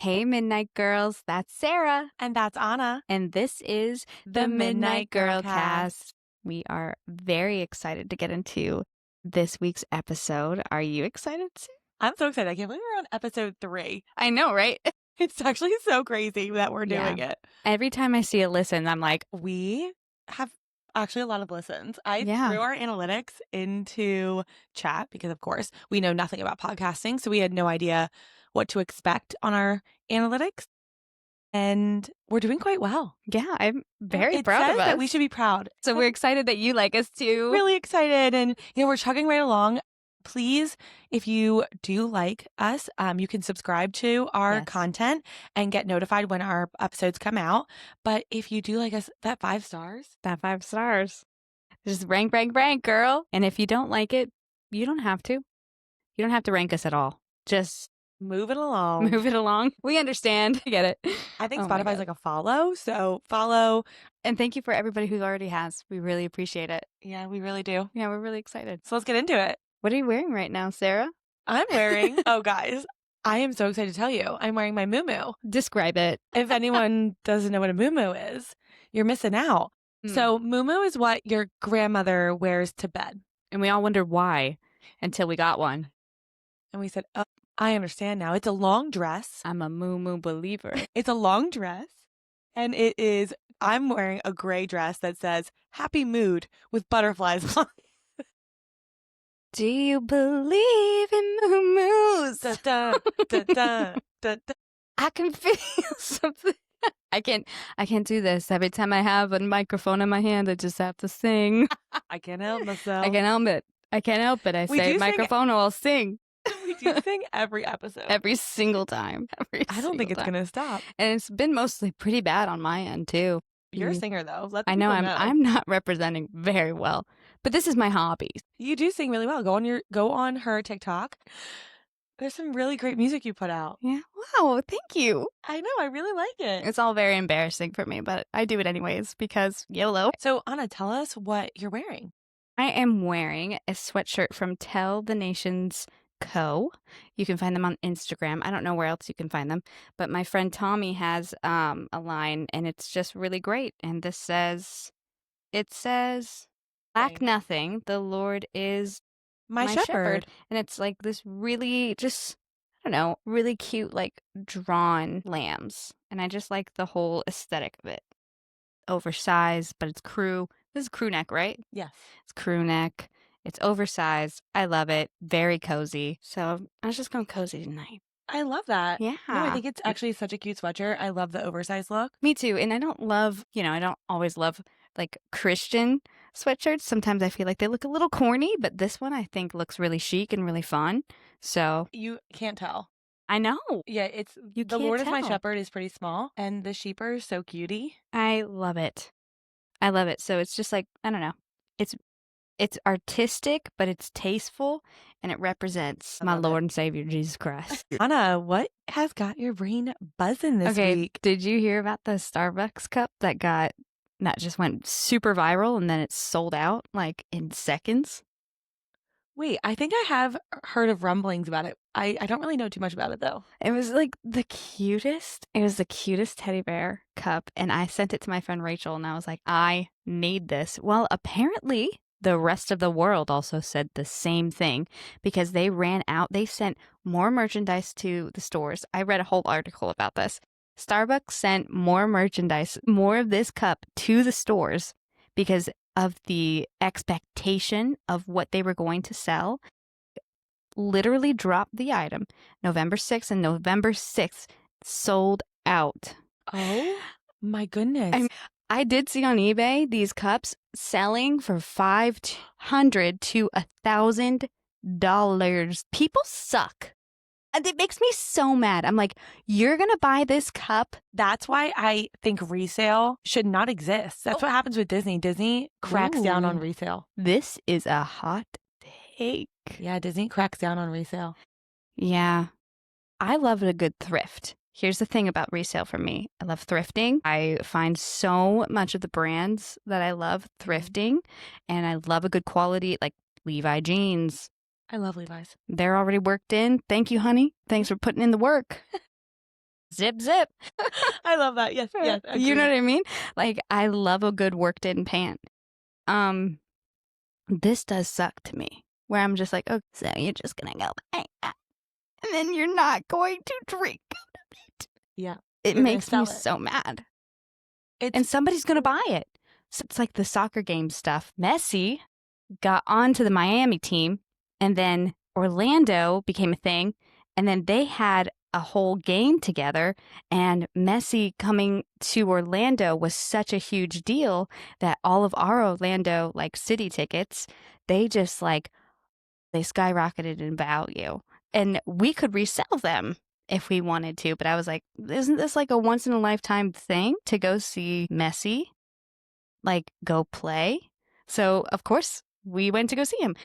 Hey, Midnight Girls, that's Sarah. And that's Anna. And this is The Midnight Girl Cast. We are very excited to get into this week's episode. Are you excited, Sarah? I'm so excited. I can't believe we're on episode 3. I know, right? It's actually so crazy that we're doing it. Every time I see a listen, I'm like, We have actually a lot of listens. I Yeah. threw our analytics into chat because, of course, we know nothing about podcasting. So we had no idea what to expect on our analytics. And we're doing quite well. yeah, I'm very It proud says of us. that we should be proud. So we're excited that you like us too. Really excited. And, we're chugging right along. Please, if you do like us, you can subscribe to our Yes. content and get notified when our episodes come out. But if you do like us, that 5 stars. That 5 stars. Just rank, girl. And if you don't like it, you don't have to. You don't have to rank us at all. Just Move it along. move it along. We understand. I get it. I think Oh my Spotify's God. like a follow. So follow. And thank you for everybody who already has. We really appreciate it. Yeah, we really do. Yeah, we're really excited. So let's get into it. What are you wearing right now, Sarah? I'm wearing, oh guys, I am so excited to tell you, I'm wearing my muumuu. Describe it. If anyone doesn't know what a muumuu is, you're missing out. So muumuu is what your grandmother wears to bed. And we all wondered why until we got one. And we said, oh, I understand now. It's a long dress. I'm a moo believer. It's a long dress. And I'm wearing a gray dress that says happy mood with butterflies on it. Do you believe in moo-moos? Da, da, da, da, da, da. I can feel something. I can't do this. Every time I have a microphone in my hand, I just have to sing. I can't help myself. I can't help it. I We say do sing- microphone or I'll sing. We do sing every episode. Every single time. I don't think it's going to stop. And it's been mostly pretty bad on my end, too. You're a singer, though. Let I know people I'm not representing very well, but this is my hobby. You do sing really well. Go on her TikTok. There's some really great music you put out. Yeah. Wow. Thank you. I know. I really like it. It's all very embarrassing for me, but I do it anyways because YOLO. So, Anna, tell us what you're wearing. I am wearing a sweatshirt from Tell the Nations Co. You can find them on Instagram. I don't know where else you can find them, but my friend Tommy has a line and it's just really great. And it says, lack nothing. The Lord is My shepherd. And it's like this really just, I don't know, really cute, like drawn lambs. And I just like the whole aesthetic of it. Oversized, but it's crew. This is crew neck, right? Yes. It's crew neck. It's oversized. I love it. Very cozy. So I was just going cozy tonight. I love that. Yeah. No, I think it's actually such a cute sweatshirt. I love the oversized look. Me too. And I don't love, I don't always love like Christian sweatshirts. Sometimes I feel like they look a little corny, but this one I think looks really chic and really fun. So You can't tell. I know. Yeah, You the can't Lord is my tell. shepherd is pretty small, and the sheeper is so cutie. I love it. So it's just like, I don't know. It's artistic, but it's tasteful, and it represents I my love it. Lord and Savior, Jesus Christ. Anna, what has got your brain buzzing this week? Did you hear about the Starbucks cup that just went super viral and then it sold out like in seconds? Wait, I think I have heard of rumblings about it. I don't really know too much about it, though. It was like the cutest. It was the cutest teddy bear cup, and I sent it to my friend Rachel, and I was like, I need this. Well, apparently the rest of the world also said the same thing because they ran out. They sent more merchandise to the stores. I read a whole article about this. Starbucks sent more merchandise, more of this cup to the stores because of the expectation of what they were going to sell. Literally dropped the item November 6th, and November 6th sold out. Oh my goodness. I did see on eBay these cups selling for $500 to $1,000. People suck. And it makes me so mad. I'm like, you're going to buy this cup? That's why I think resale should not exist. That's what happens with Disney. Disney cracks down on resale. This is a hot take. Yeah, Disney cracks down on resale. Yeah. I love a good thrift. Here's the thing about resale for me. I love thrifting. I find so much of the brands that I love thrifting, and I love a good quality, like Levi jeans. I love Levi's. They're already worked in. Thank you, honey. Thanks for putting in the work. Zip, zip. I love that. Yes, yes, You know agreed. what I mean? Like, I love a good worked in pant. Um, this does suck to me, where I'm just like, oh, so you're just gonna go buy that, and then you're not going to drink out of it. Yeah. It You're gonna makes me sell it. so mad. It's And somebody's gonna buy it. So it's like the soccer game stuff. Messi got onto the Miami team, and then Orlando became a thing, and then they had a whole game together, and Messi coming to Orlando was such a huge deal that all of our Orlando like city tickets, they just like they skyrocketed in value. And we could resell them if we wanted to, but I was like, isn't this like a once in a lifetime thing to go see Messi like go play? So, of course, we went to go see him,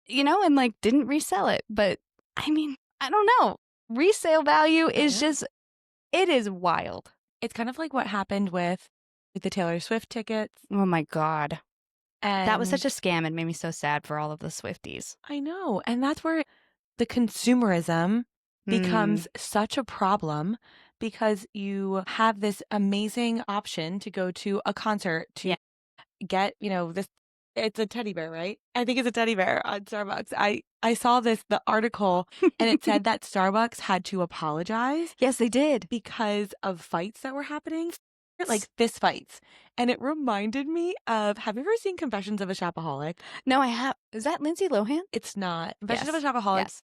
and like didn't resell it. But I mean, I don't know. Resale value is Yeah. just, it is wild. It's kind of like what happened with the Taylor Swift tickets. Oh my God. That was And such a scam and made me so sad for all of the Swifties. I know. And that's where the consumerism Mm, becomes such a problem because you have this amazing option to go to a concert to yeah. get, this it's a teddy bear, right? I think it's a teddy bear on Starbucks. I saw the article and it said that Starbucks had to apologize Yes, they did. because of fights that were happening, like fist fights. And it reminded me of, have you ever seen Confessions of a Shopaholic? No, I have. Is that Lindsay Lohan? It's not. Confessions of a Yes. Shopaholic. Yes.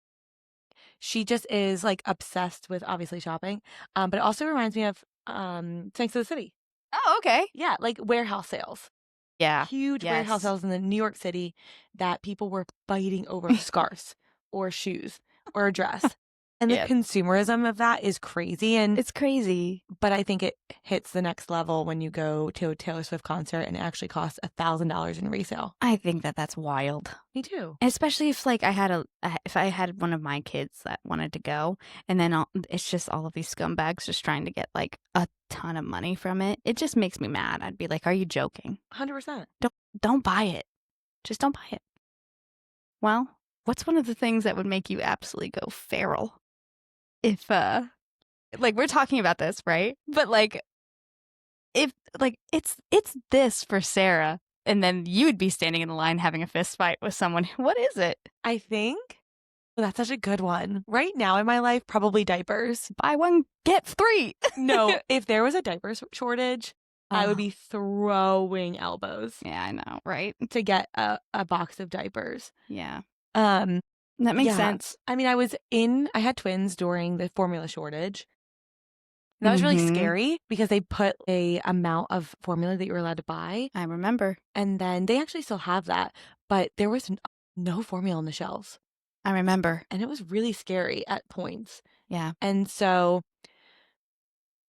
She just is like obsessed with obviously shopping. But it also reminds me of Thanks to the City. Oh, okay. Yeah, like warehouse sales. Yeah. Huge warehouse Yes. sales in the New York City that people were fighting over scarves or shoes or a dress. And the Yeah. consumerism of that is crazy. It's crazy. But I think it hits the next level when you go to a Taylor Swift concert and it actually costs $1,000 in resale. I think that that's wild. Me too. Especially if like if I had one of my kids that wanted to go, and then it's just all of these scumbags just trying to get like a ton of money from it. It just makes me mad. I'd be like, "Are you joking? 100%. Don't buy it. Just don't buy it." Well, what's one of the things that would make you absolutely go feral? If like we're talking about this, right? But like if like it's this for Sarah, and then you would be standing in the line having a fist fight with someone. What is it? I think that's such a good one. Right now in my life, probably diapers. Buy one, get three. No, if there was a diaper shortage, I would Oh. be throwing elbows Yeah, I know, right? to get a box of diapers. Yeah. Um, That makes yeah. sense. I mean, I had twins during the formula shortage. That was really scary because they put a amount of formula that you were allowed to buy. I remember. And then they actually still have that, but there was no formula on the shelves. I remember. And it was really scary at points. Yeah. And so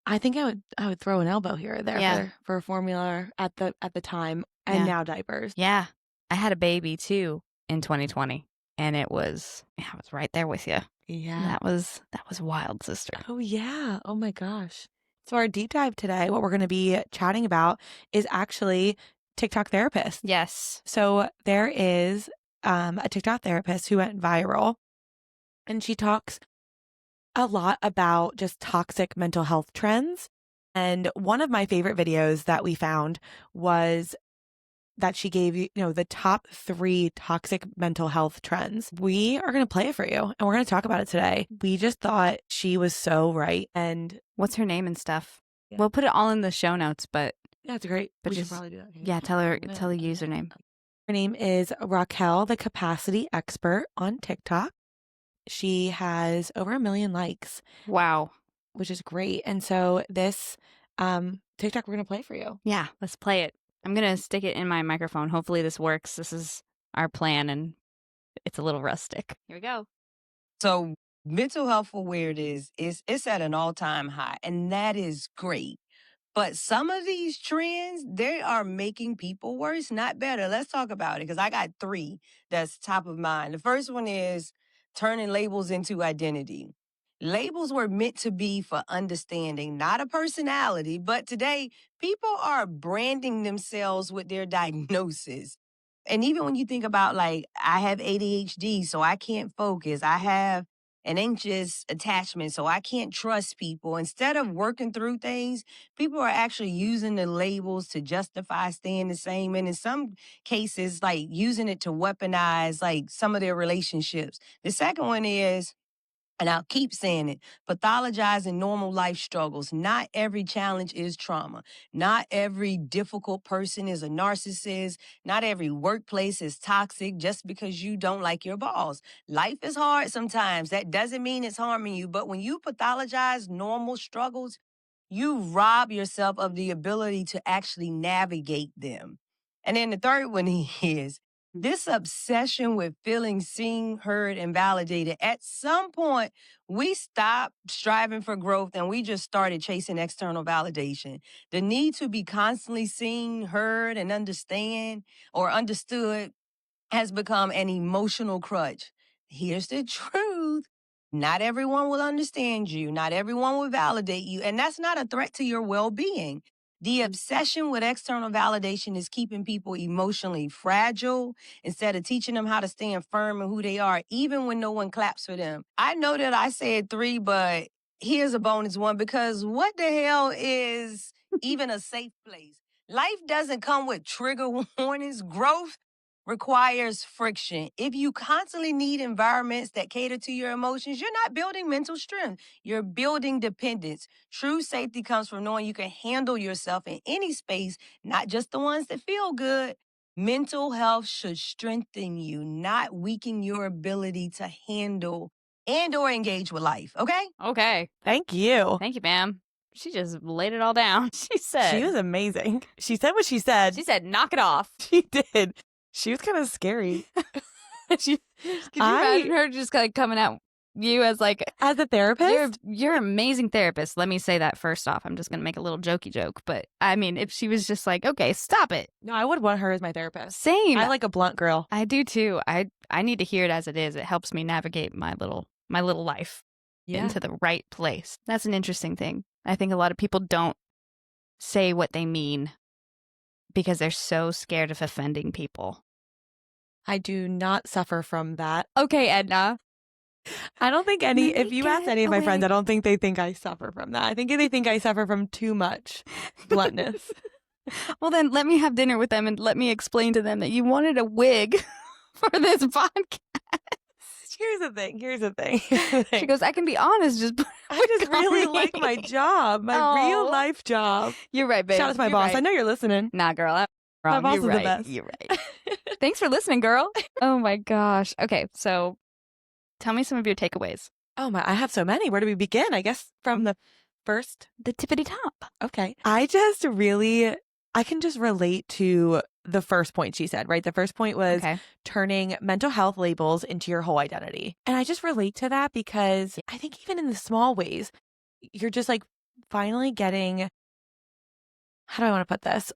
I think I would throw an elbow here or there Yeah. for a formula at the time and Yeah. now diapers. Yeah. I had a baby too in 2020, and I was right there with you. Yeah. That was wild, sister. Oh yeah. Oh my gosh. So our deep dive today, what we're going to be chatting about is actually TikTok therapists. Yes. So there is a TikTok therapist who went viral, and she talks a lot about just toxic mental health trends. And one of my favorite videos that we found was that she gave you the top 3 toxic mental health trends. We are going to play it for you and we're going to talk about it today. We just thought she was so right. And What's her name and stuff? Yeah. We'll put it all in the show notes, but yeah, it's great. But We should just- probably do that. Okay. yeah, tell her username. Her name is Raquel, the Capacity Expert on TikTok. She has over 1 million likes, Wow. which is great. And so this TikTok we're going to play for you. Yeah, let's play it. I'm going to stick it in my microphone. Hopefully this works. This is our plan, and it's a little rustic. Here we go. So mental health awareness is it's at an all-time high, and that is great. But some of these trends, they are making people worse, not better. Let's talk about it because I got 3 that's top of mind. The first one is turning labels into identity. Labels were meant to be for understanding, not a personality, but today people are branding themselves with their diagnosis. And even when you think about like, I have ADHD, so I can't focus. I have an anxious attachment, so I can't trust people. Instead of working through things, people are actually using the labels to justify staying the same. And in some cases, like using it to weaponize like some of their relationships. The second one is, and I'll keep saying it, pathologizing normal life struggles. Not every challenge is trauma. Not every difficult person is a narcissist. Not every workplace is toxic just because you don't like your boss. Life is hard sometimes. That doesn't mean it's harming you. But when you pathologize normal struggles, you rob yourself of the ability to actually navigate them. And then the third one is this obsession with feeling seen, heard, and validated. At some point, we stopped striving for growth and we just started chasing external validation. The need to be constantly seen, heard, and understood has become an emotional crutch. Here's the truth. Not everyone will understand you. Not everyone will validate you. And that's not a threat to your well being. The obsession with external validation is keeping people emotionally fragile instead of teaching them how to stand firm in who they are, even when no one claps for them. I know that I said 3, but here's a bonus one because what the hell is even a safe place? Life doesn't come with trigger warnings. Growth requires friction. If you constantly need environments that cater to your emotions, you're not building mental strength. You're building dependence. True safety comes from knowing you can handle yourself in any space, not just the ones that feel good. Mental health should strengthen you, not weaken your ability to handle and or engage with life. Okay? Okay. Thank you. Thank you, ma'am. She just laid it all down. She said. She was amazing. She said what she said. She said, knock it off. She did. She was kind of scary. Could you imagine her just like coming at you as like as a therapist? You're an amazing therapist. Let me say that first off. I'm just gonna make a little jokey joke, but I mean, if she was just like, okay, stop it. No, I would want her as my therapist. Same. I like a blunt girl. I do too. I need to hear it as it is. It helps me navigate my little life into the right place. That's an interesting thing. I think a lot of people don't say what they mean because they're so scared of offending people. I do not suffer from that. Okay, Edna. I don't think if you ask any of my friends, I don't think they think I suffer from that. I think they think I suffer from too much bluntness. Well, then let me have dinner with them and let me explain to them that you wanted a wig for this podcast. Here's the thing. She goes, I can be honest. I just really like my job, my real life job. You're right, babe. Shout out to my boss. Right. I know you're listening. Nah, girl. I'm wrong. My boss you're is right. the best. You're right. Thanks for listening, girl. Oh my gosh. Okay, so tell me some of your takeaways. Oh my, I have so many. Where do we begin? I guess from the tippity top. Okay. I can just relate to the first point she said, right? The first point was turning mental health labels into your whole identity. And I just relate to that because I think even in the small ways, you're just like finally getting, how do I want to put this?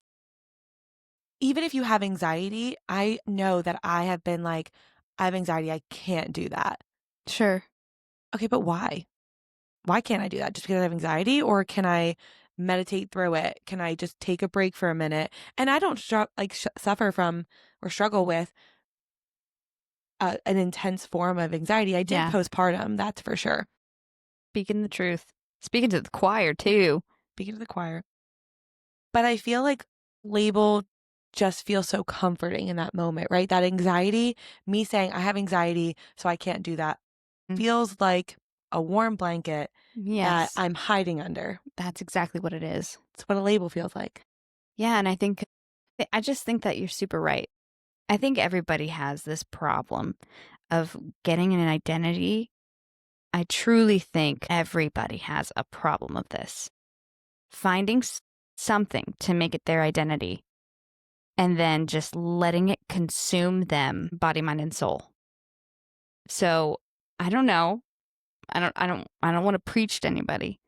Even if you have anxiety, I know that I have been like, I have anxiety. I can't do that. Sure. Okay, but why? Why can't I do that? Just because I have anxiety? Or can I meditate through it? Can I just take a break for a minute? And I don't suffer from or struggle with an intense form of anxiety. I did postpartum, that's for sure. Speaking the truth. Speaking to the choir, too. Speaking to the choir. But I feel like label just feels so comforting in that moment, right? That anxiety, me saying I have anxiety, so I can't do that, feels like a warm blanket that I'm hiding under. That's exactly what it is. It's what a label feels like. Yeah, and I just think that you're super right. I think everybody has this problem of getting an identity. I truly think everybody has a problem of this. Finding something to make it their identity and then just letting it consume them, body, mind, and soul. So I don't know. I don't want to preach to anybody,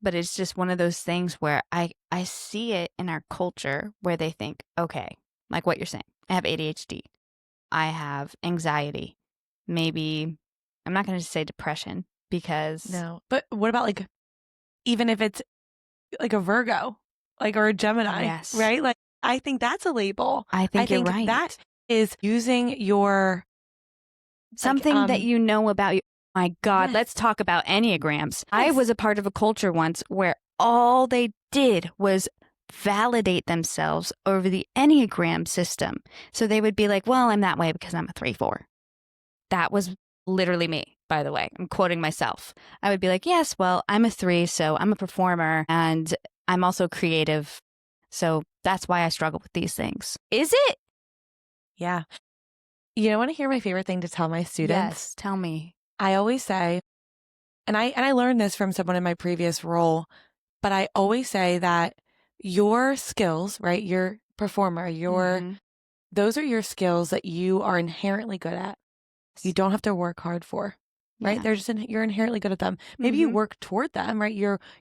but it's just one of those things where I see it in our culture where they think, okay, like what you're saying, I have ADHD, I have anxiety, maybe I'm not going to say depression because no, but what about like even if it's like a Virgo, like or a Gemini, right? Like I think that's a label. I think you're right. That is using your something that you know about you. My God, Yes. let's talk about Enneagrams. I Yes. was a part of a culture once where all they did was validate themselves over the Enneagram system. So they would be like, well, I'm that way because I'm a 3-4. That was literally me, by the way. I'm quoting myself. I would be like, yes, well, I'm a 3, so I'm a performer and I'm also creative. So that's why I struggle with these things. Is it? Yeah. You want to hear my favorite thing to tell my students? Yes, tell me. I always say, and I learned this from someone in my previous role, but I always say that your skills, right? Your performer, Mhm. those are your skills that you are inherently good at. You don't have to work hard for, right? Yeah. They're just you're inherently good at them. Maybe you Mhm. work toward them, right?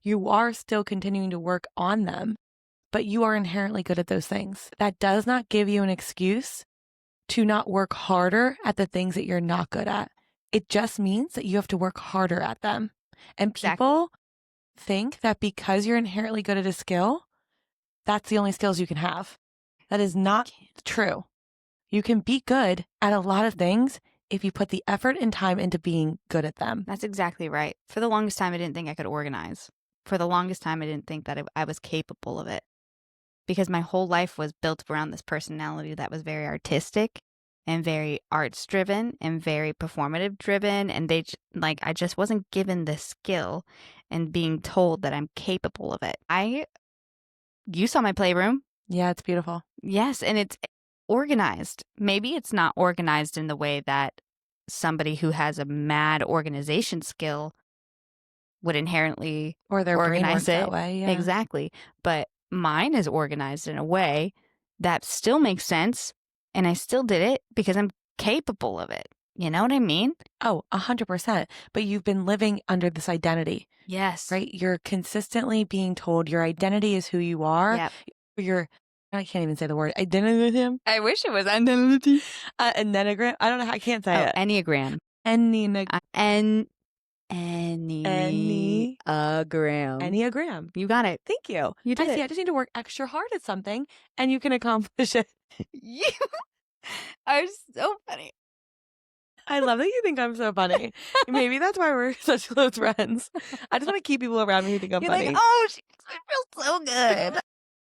You are still continuing to work on them, but you are inherently good at those things. That does not give you an excuse to not work harder at the things that you're not good at. It just means that you have to work harder at them. And Exactly. people think that because you're inherently good at a skill, that's the only skills you can have. That is not true. You can be good at a lot of things if you put the effort and time into being good at them. That's exactly right. For the longest time, I didn't think I could organize. For the longest time, I didn't think that I was capable of it because my whole life was built around this personality that was very artistic and very arts driven and very performative driven. And I just wasn't given this skill and being told that I'm capable of it. You saw my playroom. Yeah, it's beautiful. Yes. And it's organized. Maybe it's not organized in the way that somebody who has a mad organization skill would inherently Or their brain organize works it. that way. Yeah. Exactly. But mine is organized in a way that still makes sense. And I still did it because I'm capable of it. You know what I mean? Oh, 100%. But you've been living under this identity, Yes. right? You're consistently being told your identity is who you are. Yep. I can't even say the word identity. I wish it was identity. Enneagram. I don't know. I can't say it. Enneagram. Enneagram. You got it. Thank you. You did it. I just need to work extra hard at something and you can accomplish it. You are so funny. I love that you think I'm so funny. Maybe that's why we're such close friends. I just want to keep people around me who think I'm You're funny. like, oh, she makes me feel so good.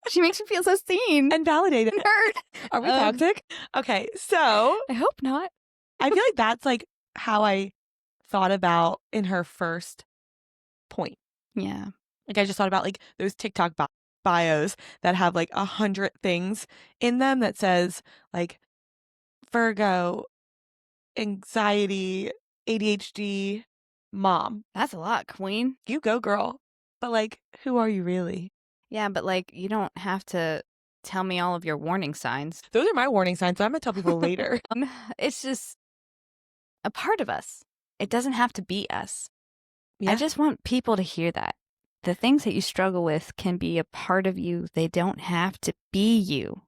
She makes me feel so seen And validated. and heard. Are we toxic? Okay, so I hope not. I feel like that's like how I thought about in her first point. Yeah. Like I just thought about like those TikTok bios that have like 100 things in them that says like Virgo, anxiety, ADHD, mom. That's a lot, queen. You go, girl. But like, who are you really? Yeah, but like, you don't have to tell me all of your warning signs. Those are my warning signs, so I'm going to tell people later. It's just a part of us. It doesn't have to be us. Yeah. I just want people to hear that. The things that you struggle with can be a part of you. They don't have to be you.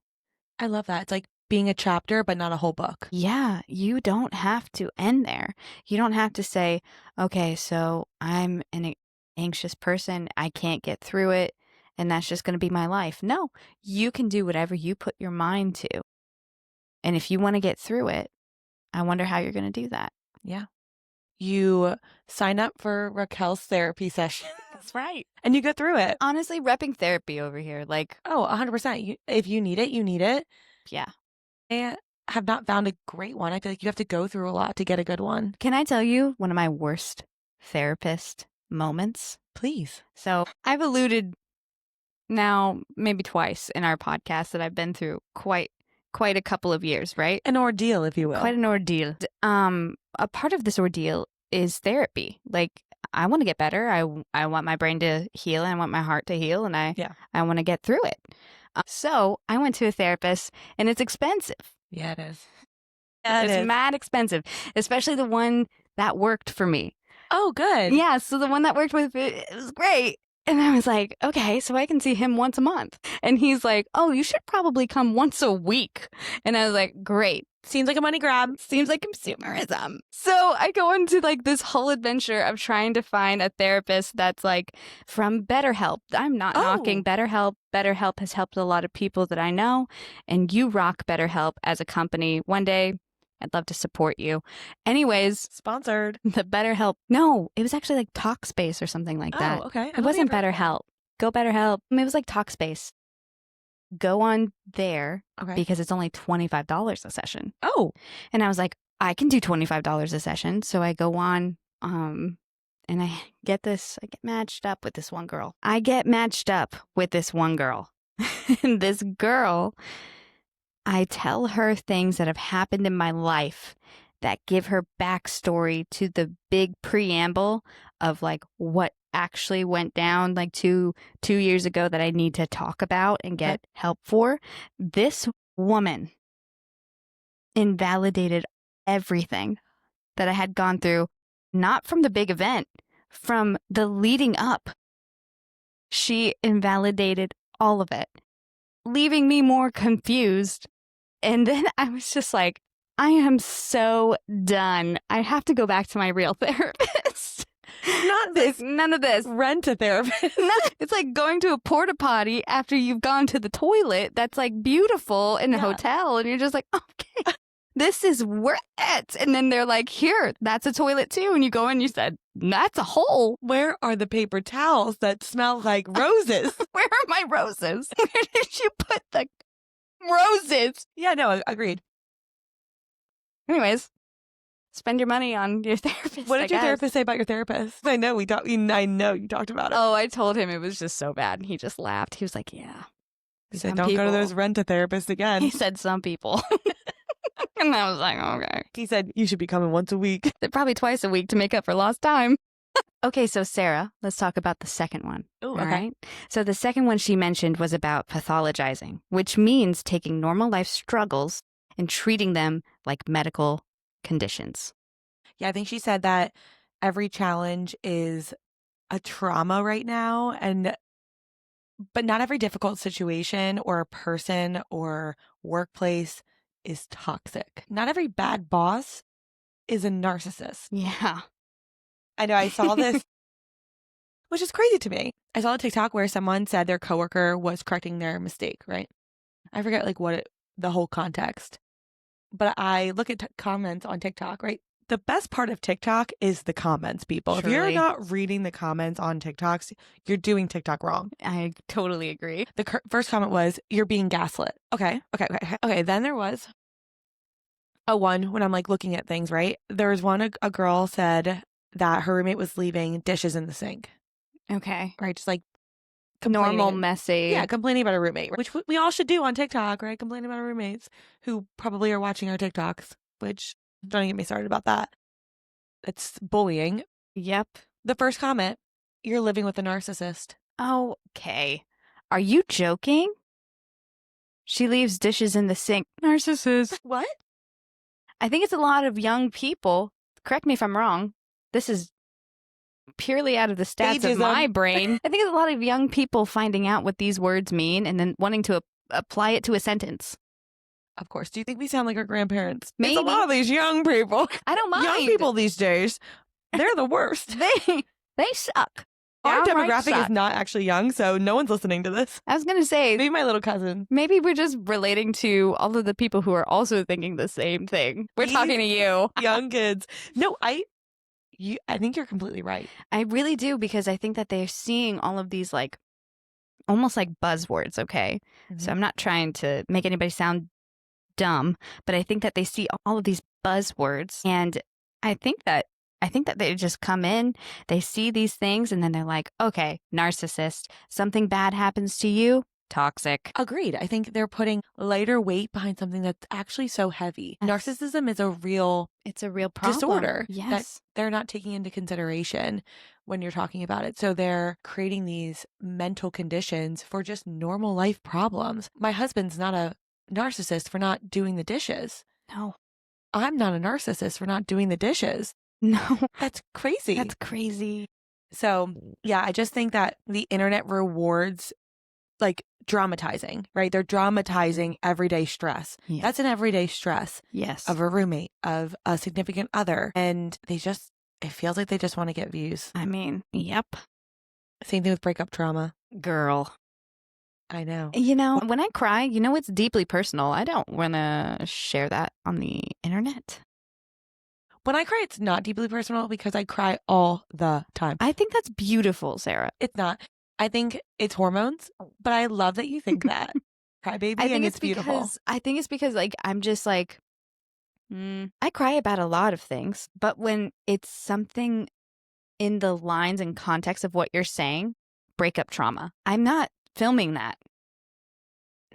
I love that. It's like being a chapter, but not a whole book. Yeah, you don't have to end there. You don't have to say, okay, so I'm an anxious person. I can't get through it. And that's just going to be my life. No, you can do whatever you put your mind to. And if you want to get through it, I wonder how you're going to do that. Yeah. You sign up for Raquel's therapy session. That's right. And you go through it. Honestly, repping therapy over here. Like, oh, 100%. If you need it, you need it. Yeah. I have not found a great one. I feel like you have to go through a lot to get a good one. Can I tell you one of my worst therapist moments? Please. So I've alluded now maybe twice in our podcast that I've been through quite a couple of years, right? An ordeal, if you will. Quite an ordeal. A part of this ordeal is therapy. Like, I want to get better. I want my brain to heal and I want my heart to heal and I want to get through it. So I went to a therapist and it's expensive. Yeah, it is. It's mad expensive, especially the one that worked for me. Oh, good. Yeah, so the one that worked with it was great. And I was like, okay, so I can see him once a month. And he's like, oh, you should probably come once a week. And I was like, great. Seems like a money grab. Seems like consumerism. So I go into like this whole adventure of trying to find a therapist that's like from BetterHelp. I'm not knocking BetterHelp. BetterHelp has helped a lot of people that I know. And you rock BetterHelp as a company. One day I'd love to support you. Anyways, Sponsored. the BetterHelp. No, it was actually like Talkspace or something like that. Oh, okay. It wasn't BetterHelp. Go BetterHelp. I mean, it was like Talkspace. Go on there Okay. because it's only $25 a session. Oh. And I was like, I can do $25 a session. So I go on, and I get matched up with this one girl. And this girl, I tell her things that have happened in my life that give her backstory to the big preamble of like what actually went down like two years ago that I need to talk about and get help for. This woman invalidated everything that I had gone through, not from the big event, from the leading up. She invalidated all of it, leaving me more confused. And then I was just like, I am so done. I have to go back to my real therapist. Not this. None of this. Rent a therapist. It's like going to a porta potty after you've gone to the toilet that's like beautiful in a hotel. And you're just like, okay, this is worth it. And then they're like, here, that's a toilet too. And you go in, you said, that's a hole. Where are the paper towels that smell like roses? Where are my roses? Where did you put the roses? Yeah, no, agreed. Anyways, spend your money on your therapist. What did your therapist say about your therapist? I know I know you talked about it. Oh, I told him it was just so bad. And he just laughed. He was like, yeah. He said, don't go to those rent-a-therapists again. He said some people. And I was like, okay. He said, you should be coming once a week. Probably twice a week to make up for lost time. Okay, so Sarah, let's talk about the second one. Oh, okay. All right. So the second one she mentioned was about pathologizing, which means taking normal life struggles and treating them like medical conditions. Yeah, I think she said that every challenge is a trauma right now, but not every difficult situation or person or workplace is toxic. Not every bad boss is a narcissist. Yeah. I know I saw this, which is crazy to me. I saw a TikTok where someone said their coworker was correcting their mistake, right? I forget like the whole context, but I look at comments on TikTok, right? The best part of TikTok is the comments, people. If you're Truly. not reading the comments on TikToks, you're doing TikTok wrong. I totally agree. The first comment was, you're being gaslit. Okay. Then there was one when I'm like looking at things, right? There was one, a girl said that her roommate was leaving dishes in the sink. Okay. Right? Just like Normal, messy. Yeah, complaining about a roommate, which we all should do on TikTok, right? Complaining about our roommates who probably are watching our TikToks, which don't get me started about that. It's bullying. Yep. The first comment, you're living with a narcissist. Okay. Are you joking? She leaves dishes in the sink. Narcissist. What? I think it's a lot of young people. Correct me if I'm wrong. This is purely out of the stats of my brain. I think it's a lot of young people finding out what these words mean and then wanting to apply it to a sentence. Of course. Do you think we sound like our grandparents? Maybe. It's a lot of these young people. I don't mind. Young people these days, they're the worst. They suck. Our Downright demographic suck. is not actually young, so no one's listening to this. I was going to say, Maybe my little cousin. maybe we're just relating to all of the people who are also thinking the same thing. We're talking to you. Young kids. No, I think you're completely right. I really do, because I think that they're seeing all of these like almost like buzzwords, okay? So I'm not trying to make anybody sound dumb, but I think that they see all of these buzzwords, and I think that they just come in, they see these things, and then they're like, okay, narcissist, something bad happens to you, toxic. Agreed. I think they're putting lighter weight behind something that's actually so heavy. Yes. Narcissism is a real It's a real problem. disorder that Yes. they're not taking into consideration when you're talking about it. So they're creating these mental conditions for just normal life problems. My husband's not a narcissist for not doing the dishes. No. I'm not a narcissist for not doing the dishes. No. That's crazy. That's crazy. So, yeah, I just think that the internet rewards like dramatizing, right? They're dramatizing everyday stress. Yes. That's an everyday stress Yes. of a roommate, of a significant other. And it feels like they just want to get views. I mean, yep. Same thing with breakup trauma. Girl. I know. You know, when I cry, you know, it's deeply personal. I don't want to share that on the internet. When I cry, it's not deeply personal because I cry all the time. I think that's beautiful, Sarah. It's not. I think it's hormones, but I love that you think that. Crybaby, and it's beautiful. I think it's because, like, I'm just like, I cry about a lot of things, but when it's something in the lines and context of what you're saying, breakup trauma, I'm not filming that.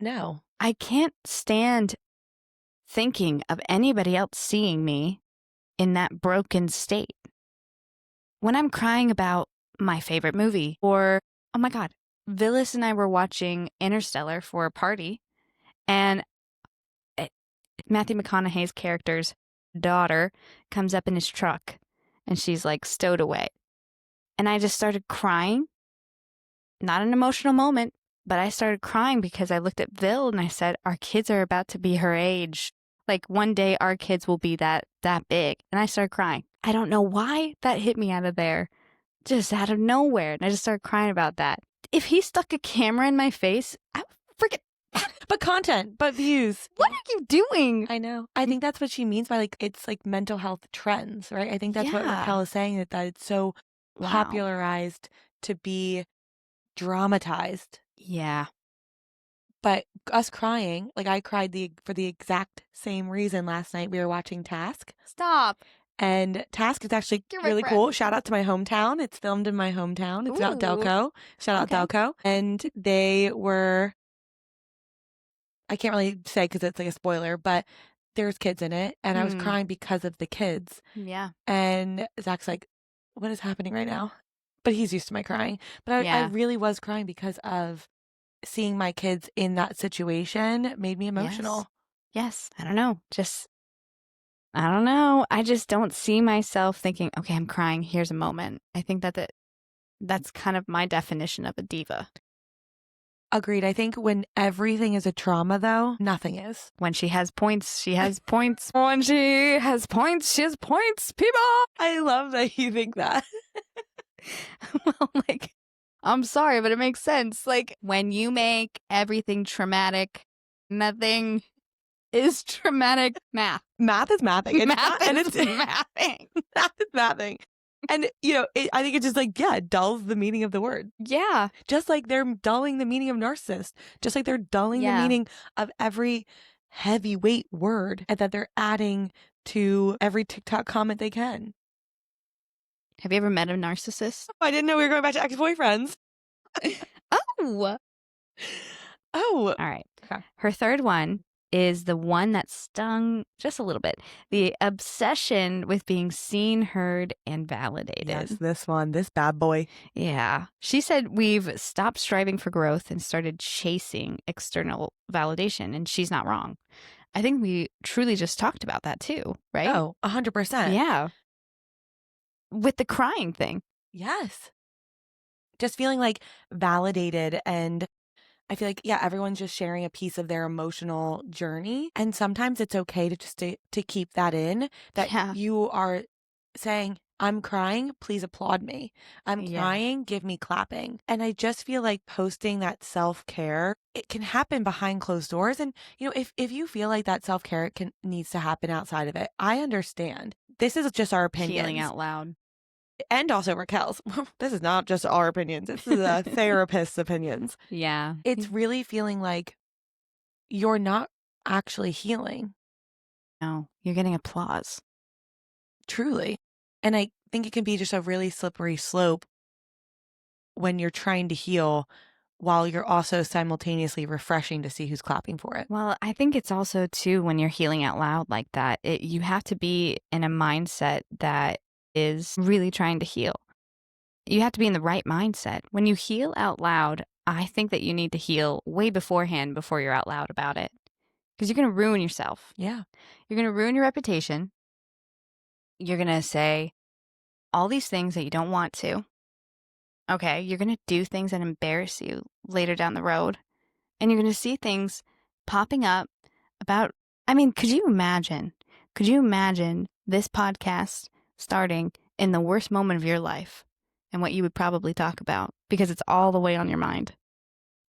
No. I can't stand thinking of anybody else seeing me in that broken state. When I'm crying about my favorite movie, or, oh my God, Villis and I were watching Interstellar for a party, and Matthew McConaughey's character's daughter comes up in his truck, and she's like stowed away. And I just started crying. Not an emotional moment, but I started crying because I looked at Vil and I said, our kids are about to be her age. Like one day our kids will be that big. And I started crying. I don't know why that hit me out of there, just out of nowhere. And I just started crying about that. If he stuck a camera in my face, I would freaking. But content, but views. What are you doing? I know. I think that's what she means by like, it's like mental health trends, right? I think that's what Raquel is saying, that it's so popularized to be dramatized. Yeah. But us crying, like I cried for the exact same reason last night. We were watching Task. Stop. And Task is actually really cool. Shout out to my hometown. It's filmed in my hometown. It's out Delco. Shout out Delco. And they were, I can't really say because it's like a spoiler, but there's kids in it. And I was crying because of the kids. Yeah. And Zach's like, what is happening right now? But he's used to my crying. But I really was crying because of seeing my kids in that situation made me emotional. Yes. I don't know. I don't know. I just don't see myself thinking, okay, I'm crying. Here's a moment. I think that's kind of my definition of a diva. Agreed. I think when everything is a trauma, though, nothing is. When she has points, she has points. When she has points, she has points, people. I love that you think that. Well, like, I'm sorry, but it makes sense. Like, when you make everything traumatic, nothing is traumatic. Math. Math is mathing. It's Math not, and is it's mathing. Math is mathing. And, you know, I think it's just like, yeah, it dulls the meaning of the word. Yeah. Just like they're dulling the meaning of narcissist. Just like they're dulling the meaning of every heavyweight word that they're adding to every TikTok comment they can. Have you ever met a narcissist? I didn't know we were going back to ex-boyfriends. Oh. All right. Okay. Her third one is the one that stung just a little bit. The obsession with being seen, heard, and validated. Yes, this bad boy. Yeah. She said we've stopped striving for growth and started chasing external validation, and she's not wrong. I think we truly just talked about that too, right? Oh, 100%. Yeah. With the crying thing. Yes. Just feeling like validated, and I feel like, yeah, everyone's just sharing a piece of their emotional journey. And sometimes it's okay to just to keep that in, that you are saying, I'm crying, please applaud me. I'm crying, give me clapping. And I just feel like posting that self-care, it can happen behind closed doors. And, you know, if you feel like that self-care needs to happen outside of it, I understand. This is just our opinions. Healing out loud. And also Raquel's. This is not just our opinions. This is a therapist's opinions. Yeah. It's really feeling like you're not actually healing. No, you're getting applause. Truly. And I think it can be just a really slippery slope when you're trying to heal while you're also simultaneously refreshing to see who's clapping for it. Well, I think it's also, too, when you're healing out loud like that, you have to be in a mindset that is really trying to heal. You have to be in the right mindset. When you heal out loud, I think that you need to heal way beforehand before you're out loud about it. Because you're going to ruin yourself. Yeah. You're going to ruin your reputation. You're going to say all these things that you don't want to. Okay, you're going to do things that embarrass you later down the road. And you're going to see things popping up about, I mean, could you imagine this podcast starting in the worst moment of your life and what you would probably talk about because it's all the way on your mind?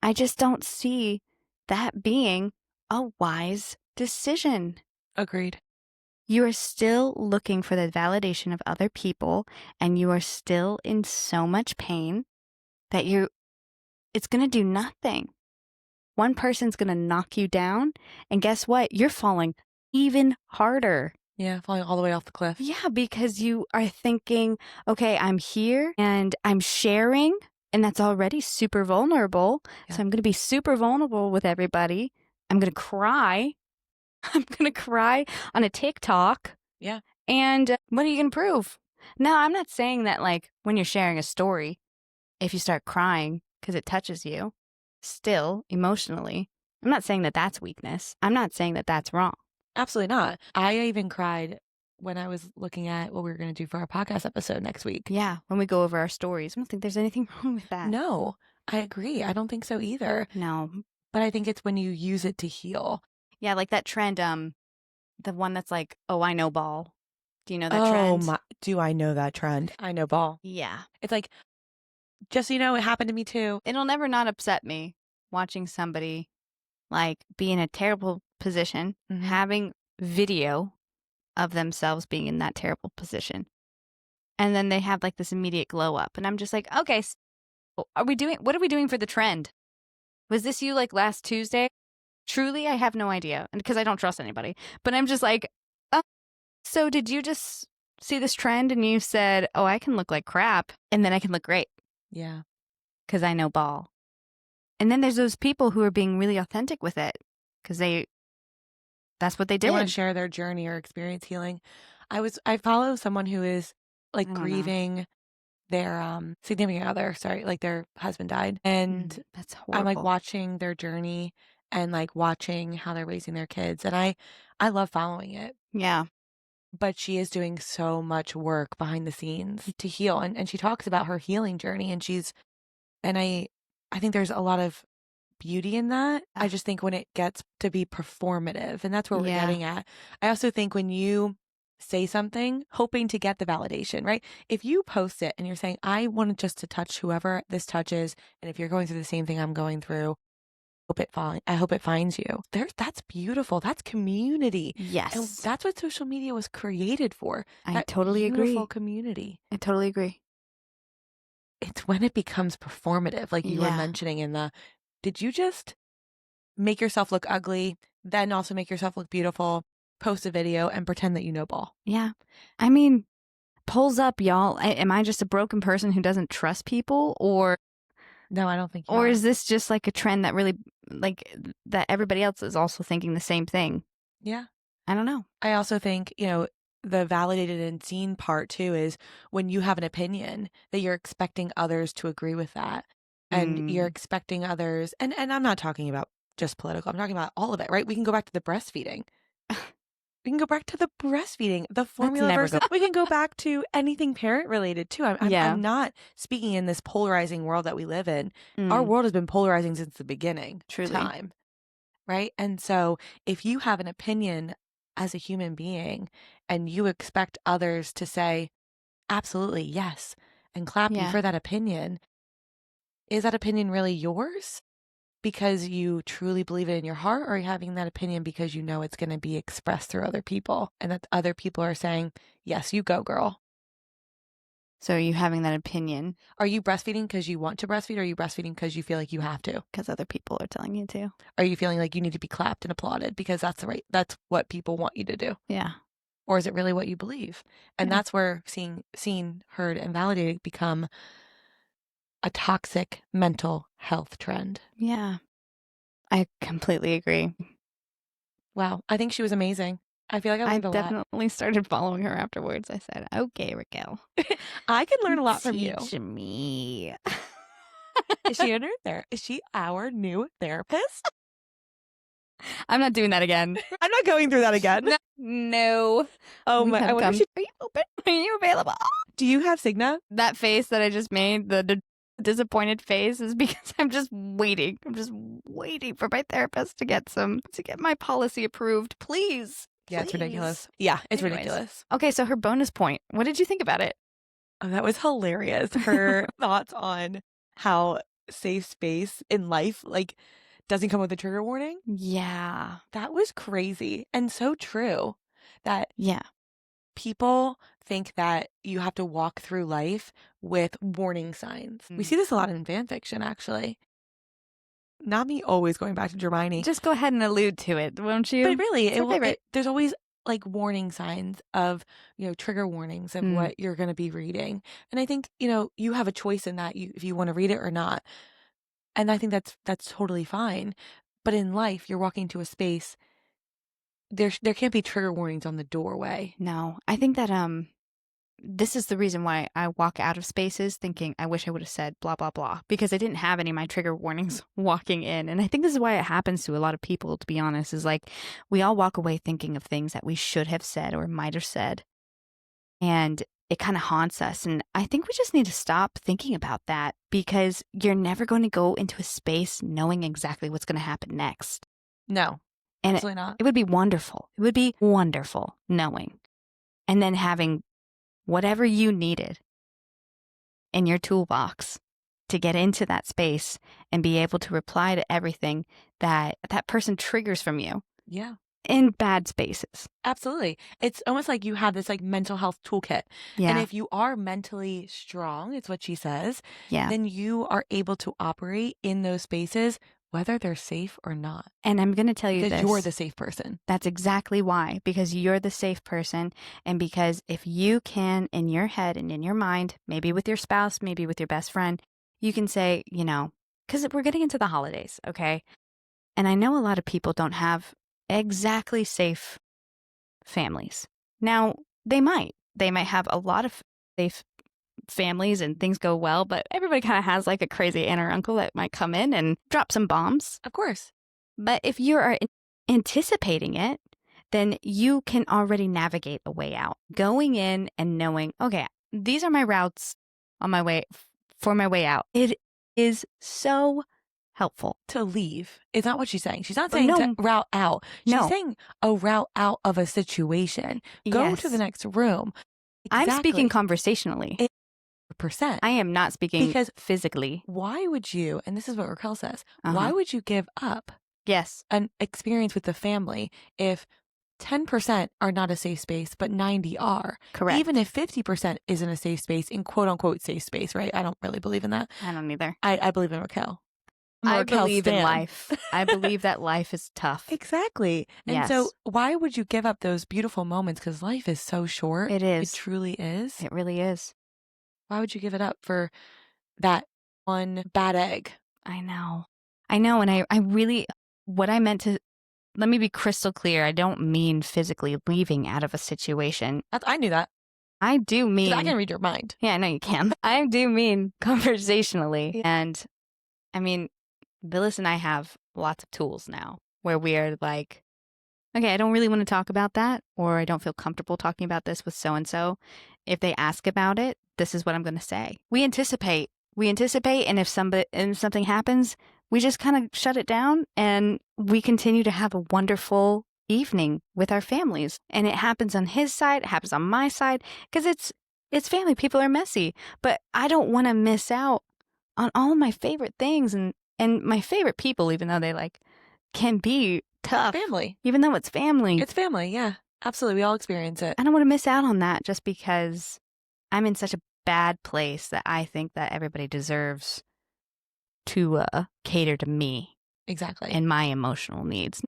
I just don't see that being a wise decision. Agreed. You are still looking for the validation of other people, and you are still in so much pain that it's going to do nothing. One person's going to knock you down, and guess what? You're falling even harder. Yeah, falling all the way off the cliff. Yeah, because you are thinking, okay, I'm here and I'm sharing, and that's already super vulnerable. Yeah. So I'm going to be super vulnerable with everybody. I'm going to cry. I'm going to cry on a TikTok. Yeah. And what are you going to prove? Now, I'm not saying that, like, when you're sharing a story, if you start crying because it touches you, still emotionally, I'm not saying that that's weakness. I'm not saying that that's wrong. Absolutely not. I even cried when I was looking at what we were going to do for our podcast episode next week. Yeah, when we go over our stories. I don't think there's anything wrong with that. No, I agree. I don't think so either. No. But I think it's when you use it to heal. Yeah, like that trend, the one that's like, oh, I know ball. Do you know that trend? Do I know that trend? I know ball. Yeah. It's like, just so you know, it happened to me too. It'll never not upset me watching somebody like be in a terrible position, having video of themselves being in that terrible position. And then they have like this immediate glow up. And I'm just like, okay, so what are we doing for the trend? Was this you like last Tuesday? Truly, I have no idea. And because I don't trust anybody. But I'm just like, oh, so did you just see this trend and you said, oh, I can look like crap and then I can look great? Yeah. Because I know ball. And then there's those people who are being really authentic with it because that's what they did. They want to share their journey or experience healing. I follow someone who is like grieving their significant other, like their husband died. And that's horrible. I'm like watching their journey and like watching how they're raising their kids. And I love following it. Yeah. But she is doing so much work behind the scenes to heal. And she talks about her healing journey, and I think there's a lot of beauty in that. I just think when it gets to be performative, and that's what we're getting at. I also think when you say something hoping to get the validation, right? If you post it and you're saying, I want just to touch whoever this touches, and if you're going through the same thing I'm going through, I hope it finds you. That's beautiful. That's community. Yes. And that's what social media was created for. I totally agree. Beautiful community. I totally agree. It's when it becomes performative, like you were mentioning did you just make yourself look ugly, then also make yourself look beautiful, post a video, and pretend that you know ball? Yeah. I mean, polls up, y'all. Am I just a broken person who doesn't trust people, or no, I don't think you or are. Is this just like a trend that really, like, that everybody else is also thinking the same thing? Yeah. I don't know. I also think, the validated and seen part too is when you have an opinion that you're expecting others to agree with that. And you're expecting others, and I'm not talking about just political, I'm talking about all of it, right? We can go back to the breastfeeding. We can go back to the breastfeeding, the formula versus, we can go back to anything parent related too. I'm not speaking in this polarizing world that we live in. Our world has been polarizing since the beginning. Truly. Time. Right? And so if you have an opinion as a human being and you expect others to say, absolutely, yes, and clap you for that opinion, is that opinion really yours because you truly believe it in your heart, or are you having that opinion because you know it's going to be expressed through other people and that other people are saying, yes, you go, girl? So are you having that opinion? Are you breastfeeding because you want to breastfeed, or are you breastfeeding because you feel like you have to? Because other people are telling you to. Are you feeling like you need to be clapped and applauded because that's what people want you to do? Yeah. Or is it really what you believe? And that's where seen, heard, and validated become a toxic mental health trend. Yeah. I completely agree. Wow. I think she was amazing. I feel like I learned a lot. I definitely started following her afterwards. I said, okay, Raquel. I can learn a lot from you. Teach me. Is she our new therapist? I'm not doing that again. I'm not going through that again. No. Oh my! I wonder are you open? Are you available? Do you have Cigna? That face that I just made, the disappointed face, is because I'm just waiting. I'm just waiting for my therapist to get my policy approved. Please. Yeah, it's ridiculous. Yeah, it's ridiculous. Okay, so her bonus point. What did you think about it? Oh, that was hilarious. Her thoughts on how safe space in life, like, doesn't come with a trigger warning. Yeah. That was crazy and so true that Yeah. people think that you have to walk through life with warning signs. We see this a lot in fan fiction, actually. Not me always going back to Hermione. Just go ahead and allude to it, won't you? But really, It's my favorite. there's always like warning signs of, trigger warnings of what you're going to be reading. And I think, you have a choice in that if you want to read it or not. And I think that's totally fine. But in life, you're walking to a space. There can't be trigger warnings on the doorway. No, I think that this is the reason why I walk out of spaces thinking I wish I would have said blah blah blah, because I didn't have any of my trigger warnings walking in. And I think this is why it happens to a lot of people, to be honest, is like we all walk away thinking of things that we should have said or might have said. And it kind of haunts us. And I think we just need to stop thinking about that, because you're never going to go into a space knowing exactly what's going to happen next. No, and absolutely not. It would be wonderful. It would be wonderful knowing, and then having whatever you needed in your toolbox to get into that space and be able to reply to everything that that person triggers from you. Yeah. In bad spaces. Absolutely. It's almost like you have this like mental health toolkit. Yeah. And if you are mentally strong, it's what she says, then you are able to operate in those spaces, whether they're safe or not. And I'm going to tell you because this. You're the safe person. That's exactly why. Because you're the safe person. And because if you can, in your head and in your mind, maybe with your spouse, maybe with your best friend, you can say, because we're getting into the holidays, okay? And I know a lot of people don't have exactly safe families. Now, they might have a lot of safe families and things go well, but everybody kind of has like a crazy aunt or uncle that might come in and drop some bombs. Of course. But if you are anticipating it, then you can already navigate a way out. Going in and knowing, okay, these are my routes on my way for my way out. It is so helpful. To leave is not what she's saying. She's not saying to route out. She's saying a route out of a situation. Go to the next room. Exactly. I'm speaking conversationally. 100%. I am not speaking because physically. Why would you, and this is what Raquel says, why would you give up an experience with the family if 10% are not a safe space, but 90 are? Correct. Even if 50% isn't a safe space, in quote unquote safe space, right? I don't really believe in that. I don't either. I believe in Raquel. I believe in life. I believe that life is tough. Exactly. And so why would you give up those beautiful moments? Because life is so short. It is. It truly is. It really is. Why would you give it up for that one bad egg? I know. And I really, what I meant to, let me be crystal clear. I don't mean physically leaving out of a situation. I knew that. I do mean. I can read your mind. Yeah, I know you can. I do mean conversationally. Yeah. And I mean, Billis and I have lots of tools now where we are like, okay, I don't really want to talk about that, or I don't feel comfortable talking about this with so-and-so. If they ask about it, this is what I'm going to say. We anticipate, and if something happens, we just kind of shut it down and we continue to have a wonderful evening with our families. And it happens on his side, it happens on my side, because it's family. People are messy, but I don't want to miss out on all of my favorite things and my favorite people, even though they can be tough. Family. Even though it's family. It's family, yeah. Absolutely. We all experience it. I don't want to miss out on that just because I'm in such a bad place that I think that everybody deserves to cater to me. Exactly. And my emotional needs.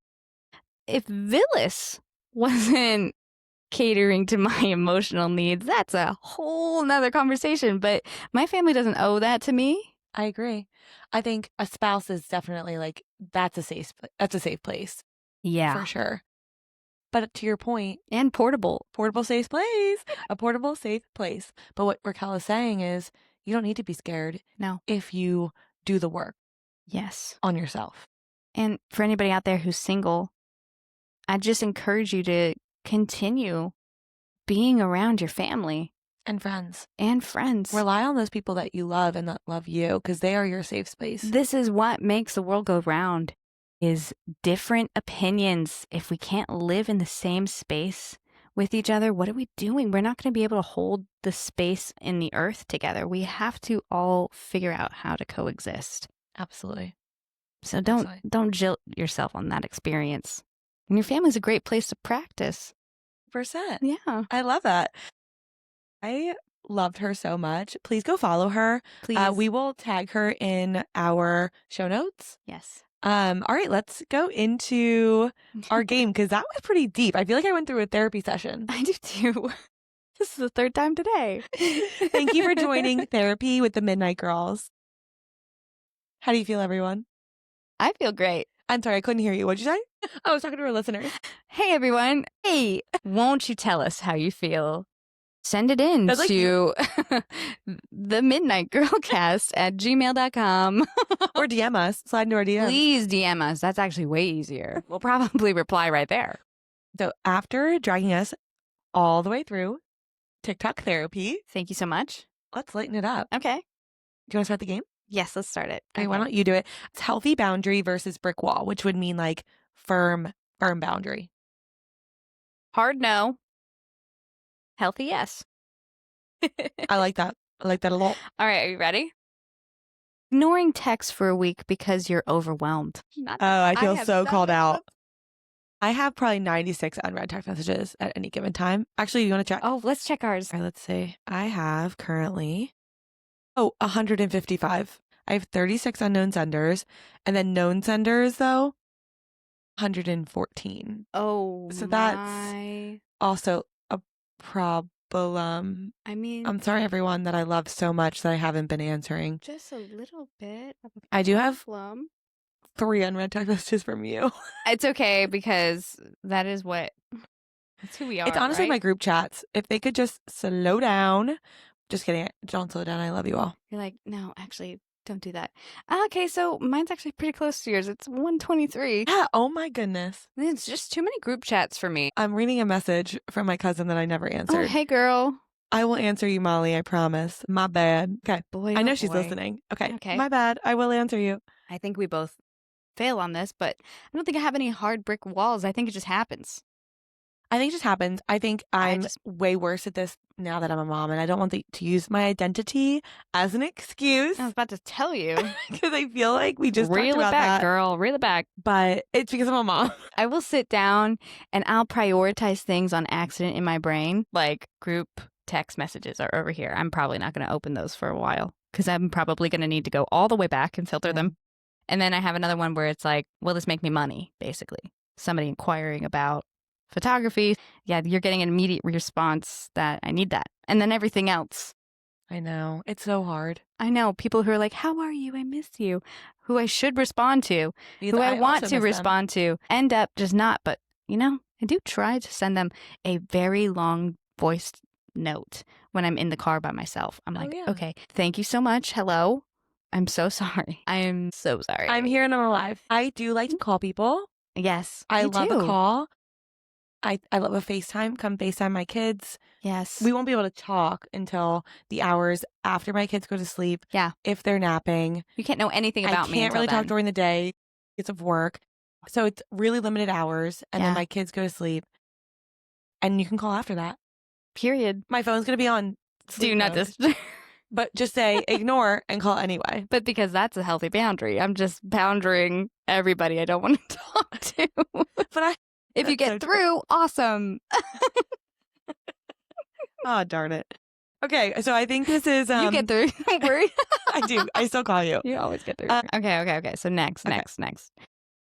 If Villis wasn't catering to my emotional needs, that's a whole nother conversation. But my family doesn't owe that to me. I agree. I think a spouse is definitely that's a safe place. Yeah. For sure. But to your point. And portable safe place. A portable safe place. But what Raquel is saying is you don't need to be scared. No. If you do the work. Yes. On yourself. And for anybody out there who's single, I just encourage you to continue being around your family. And friends. Rely on those people that you love and that love you, because they are your safe space. This is what makes the world go round, is different opinions. If we can't live in the same space with each other, what are we doing? We're not going to be able to hold the space in the earth together. We have to all figure out how to coexist. Absolutely. So don't jilt yourself on that experience. And your family's a great place to practice. %. Yeah. I love that. I loved her so much. Please go follow her. Please. We will tag her in our show notes. Yes. All right, let's go into our game because that was pretty deep. I feel like I went through a therapy session. I do too. This is the third time today. Thank you for joining Therapy with the Midnight Girls. How do you feel, everyone? I feel great. I'm sorry, I couldn't hear you. What'd you say? I was talking to our listeners. Hey, everyone. Hey, won't you tell us how you feel? Send it in to the Midnight Girlcast at gmail.com. Or DM us. Slide into our DMs. Please DM us. That's actually way easier. We'll probably reply right there. So after dragging us all the way through TikTok therapy, thank you so much. Let's lighten it up. Okay. Do you want to start the game? Yes, let's start it. Okay, why don't you do it? It's healthy boundary versus brick wall, which would mean like firm boundary. Hard no. Healthy yes. I like that. I like that a lot. All right, are you ready? Ignoring texts for a week because you're overwhelmed. I feel so called out. I have probably 96 unread text messages at any given time. Actually, you want to check? Oh, let's check ours. All right, let's see. I have currently 155. I have 36 unknown senders, and then known senders though 114. Oh, so that's also a problem. I mean, I'm sorry everyone that I love so much that I haven't been answering. Just a little bit of a I do have problem. 3 unread text messages from you. It's okay because that's who we are. It's honestly right? my group chats. If they could just slow down. Just kidding. Don't slow down. I love you all. You're like, no, actually, don't do that. Okay, so mine's actually pretty close to yours. It's 123. Yeah, oh my goodness. It's just too many group chats for me. I'm reading a message from my cousin that I never answered. Oh, hey, girl. I will answer you, Molly. I promise. My bad. Okay. Boy, I know she's listening. Okay. My bad. I will answer you. I think we both fail on this, but I don't think I have any hard brick walls. I think it just happens. I think it just happens. I think I'm way worse at this now that I'm a mom, and I don't want to use my identity as an excuse. I was about to tell you. Because I feel like we just reel talked about it back, that. girl. Reel it back. But it's because I'm a mom. I will sit down and I'll prioritize things on accident in my brain, like group text messages are over here. I'm probably not going to open those for a while because I'm probably going to need to go all the way back and filter them. And then I have another one where it's like, will this make me money, basically? Somebody inquiring about photography. Yeah, you're getting an immediate response that I need that. And then everything else. I know. It's so hard. I know. People who are like, how are you? I miss you. Who I should respond to. Because who I want to respond to. End up just not. But, I do try to send them a very long voiced note when I'm in the car by myself. I'm like, okay, thank you so much. Hello. I'm so sorry. I am so sorry. I'm here and I'm alive. I do like to call people. Yes. I love a call. I love a FaceTime. Come FaceTime my kids. Yes. We won't be able to talk until the hours after my kids go to sleep. Yeah. If they're napping. You can't know anything about me. I can't really talk during the day. It's of work. So it's really limited hours. And then my kids go to sleep. And you can call after that. Period. My phone's going to be on sleep Do not disturb. But just say ignore and call anyway. But because that's a healthy boundary. I'm just boundarying everybody I don't want to talk to. But if you get through, awesome. Oh, darn it. Okay, so I think this is... you get through. Don't worry. I do. I still call you. You always get through. Okay. So next.